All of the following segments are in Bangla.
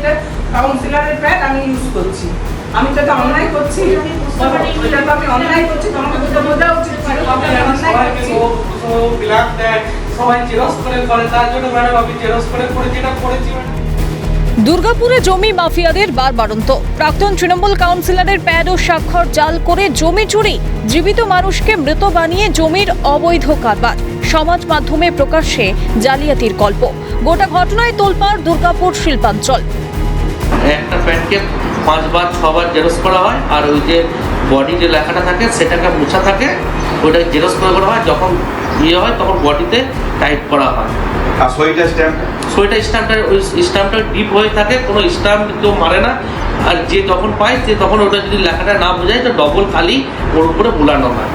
এটা কাউন্সিলরের প্যাড আমি ইউজ করছি। আমি তো এটা অন্যায় করছি, এটা তো আমি অন্যায় করছি, তোমাকে তো বোঝা উচিত ছিল আমি অন্যায় করছি। বিলাক দেয়, সবাই জেরক্স করে করে, তার জন্য ম্যাডাম আমি জেরক্স করে করেছি, এটা করেছি ম্যাডাম। দুর্গাপুরে জমি মাফিয়াদের বারবারন্ত। প্রাক্তন তৃণমূল কাউন্সিলরের প্যাড ও স্বাক্ষর জাল করে জমি চুরি, জীবিত মানুষকে মৃত বানিয়ে জমির অবৈধ কারবার, সমাজ মাধ্যমে প্রকাশ্যে জালিয়াতির গল্প। গোটা ঘটনায় তোলপাড় দুর্গাপুর শিল্পাঞ্চল। একটা প্যাডকে 5 বার 6 বার জেরক্স করা হয়, আর ওই যে বডি যে লেখাটা থাকে সেটাকে মোছা থাকে, ওইটা জেরক্স করে করা হয়। যখন ইয়ে হয় তখন বডিতে টাইপ করা হয়। আর সইটা স্ট্যাম্পটা ওই স্ট্যাম্পটা ডিপ হয়ে থাকে, কোনো স্ট্যাম্প কেউ মারে না। আর যে যখন পায় সে তখন ওটা যদি লেখাটা না বোঝায় তো ডবল খালি ওর উপরে বোলানো হয়।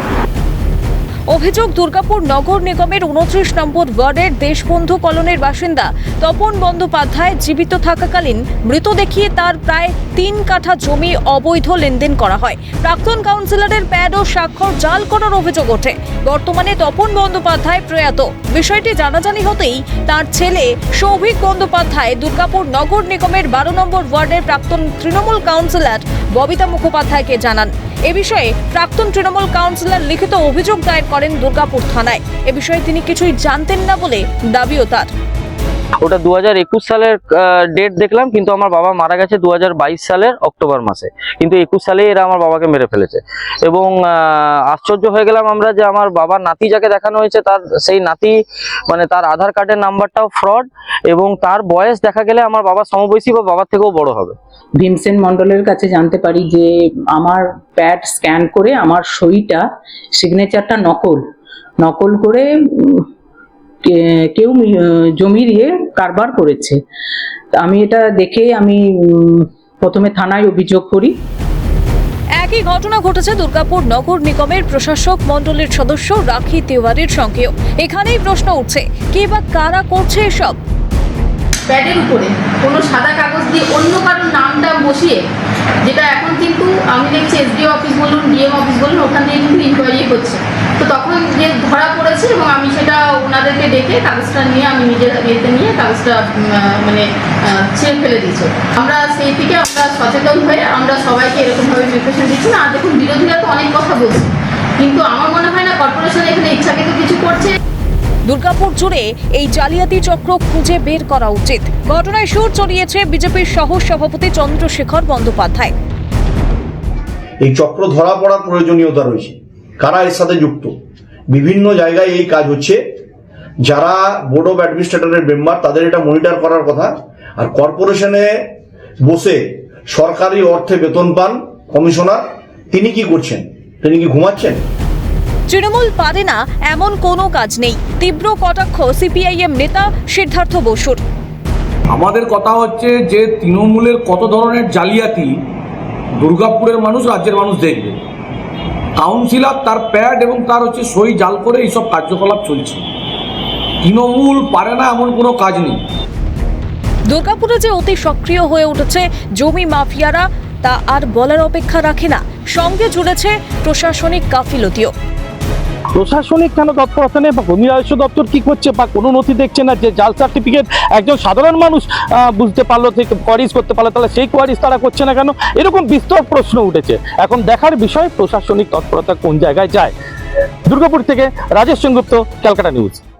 অভিযোগ, দুর্গাপুর নগর নিগমের 29 নম্বর ওয়ার্ডের দেশবন্ধু কলোনির বাসিন্দা তপন বন্দ্যোপাধ্যায় জীবিত থাকাকালীন মৃত দেখিয়ে তার প্রায় 3 কাঠা জমি অবৈধ লেনদেন করা হয়। প্রাক্তন কাউন্সিলরের প্যাড ও স্বাক্ষর জাল করার অভিযোগ ওঠে। বর্তমানে তপন বন্দ্যোপাধ্যায় প্রয়াত। বিষয়টি জানাজানি হতেই তার ছেলে সৌভিক বন্দ্যোপাধ্যায় দুর্গাপুর নগর নিগমের 12 নম্বর ওয়ার্ডের প্রাক্তন তৃণমূল কাউন্সিলর ববিতা মুখোপাধ্যায়কে জানান। এ বিষয়ে প্রাক্তন তৃণমূল কাউন্সিলর লিখিত অভিযোগ দায়ের করেন দুর্গাপুর থানায়। এ বিষয়ে তিনি কিছুই জানতেন না বলে দাবিও তার। ওটা 2021 সালের ডেট দেখলাম, কিন্তু আমার বাবা মারা গেছে 2022 সালের অক্টোবর মাসে, কিন্তু 21 সালে এরা আমার বাবাকে মেরে ফেলেছে। এবং আশ্চর্য হয়ে গেলাম আমরা যে আমার বাবার নাতি যাকে দেখানো হয়েছে তার সেই নাতি মানে তার আধার কার্ডের নাম্বারটাও ফ্রড, এবং তার বয়স দেখা গেলে আমার বাবার সমবয়সী বা বাবার থেকেও বড় হবে। ভীমসেন মন্ডলের কাছে জানতে পারি যে আমার প্যাড স্ক্যান করে আমার সইটা সিগনেচারটা নকল করে কেউ জমি দিয়ে কারবার করেছে। আমি এটা দেখে আমি প্রথমে থানায় অভিযোগ করি। একই ঘটনা ঘটেছে দুর্গাপুর নগর নিগমের প্রশাসক মণ্ডলের সদস্য রাখি তিওয়ারির সঙ্গেও। এখানেই প্রশ্ন উঠছে, কে বা কারা করছে এসব? প্যাডের উপরে কোনো সাদা কাগজ দিয়ে অন্য কারোর নামটা বসিয়ে, যেটা এখন কিন্তু আমি দেখছি এসডিও অফিস বলুন, ডিএম অফিস বলুন, ওখান থেকে কিন্তু ইনকোয়ারি হচ্ছে। তো তখন যে ধরা পড়েছে এবং আমি সেটা ওনাদেরকে ডেকে কাগজটা নিয়ে আমি নিজের ইয়েতে নিয়ে কাগজটা মানে ছেড়ে ফেলে দিয়েছি। আমরা সেই থেকে আমরা সচেতন হয়ে আমরা সবাইকে এরকমভাবে ইনফরমেশন দিচ্ছি না। আর দেখুন, বিরোধীরা তো অনেক কথা বলছে, কিন্তু আমার মনে হয় না কর্পোরেশন এখানে ইচ্ছাকৃত কিছু করছে। দুর্গাপুর জুড়ে এই জালিয়াতি চক্র খুঁজে বের করা উচিত। ঘটনায় সুর চড়িয়েছে বিজেপির সহ সভাপতি চন্দ্রশেখর বন্দ্যোপাধ্যায়। এই চক্র ধরা পড়ার প্রয়োজনীয়তা রয়েছে। কারা এর সাথে যুক্ত? বিভিন্ন জায়গায় এই কাজ হচ্ছে। যারা বোর্ড অফ অ্যাডমিনিস্ট্রেটরের মেম্বার তাদের এটা মনিটর করার কথা। আর কর্পোরেশনে বসে সরকারি অর্থে বেতন পান কমিশনার, তিনি কি করছেন? তিনি কি ঘুমাচ্ছেন? তৃণমূল পারে না এমন কোনো কাজ নেই, তীব্র কটাক্ষ সিপিআইএম নেতা সিদ্ধার্থ বসুর। আমাদের কথা হচ্ছে যে তৃণমূলের কত ধরনের জালিয়াতি দুর্গাপুরের মানুষ, রাজ্যের মানুষ দেখবে। কাউন্সিলর তার প্যাড এবং তার সই জাল করে এইসব কার্যকলাপ চলছে। তৃণমূল পারে না এমন কোনো কাজ নেই। দুর্গাপুরে যে অতি সক্রিয় হয়ে উঠেছে জমি মাফিয়ারা, তা আর বলার অপেক্ষা রাখে না। সঙ্গে জুড়েছে প্রশাসনিক গাফিলতিও। প্রশাসনিক কেন তৎপরতা নেই, বা ভূমি রাজস্ব দপ্তর কি করছে, বা কোনো নথি দেখছে না? যে জাল সার্টিফিকেট একজন সাধারণ মানুষ বুঝতে পারলো, থেকে কোয়ারিজ করতে পারলো, তাহলে সেই কোয়ারিজ তারা করছে না কেন? এরকম বিস্তর প্রশ্ন উঠেছে। এখন দেখার বিষয় প্রশাসনিক তৎপরতা কোন জায়গায় যায়। দুর্গাপুর থেকে রাজেশ সেনগুপ্ত, ক্যালকাটা নিউজ।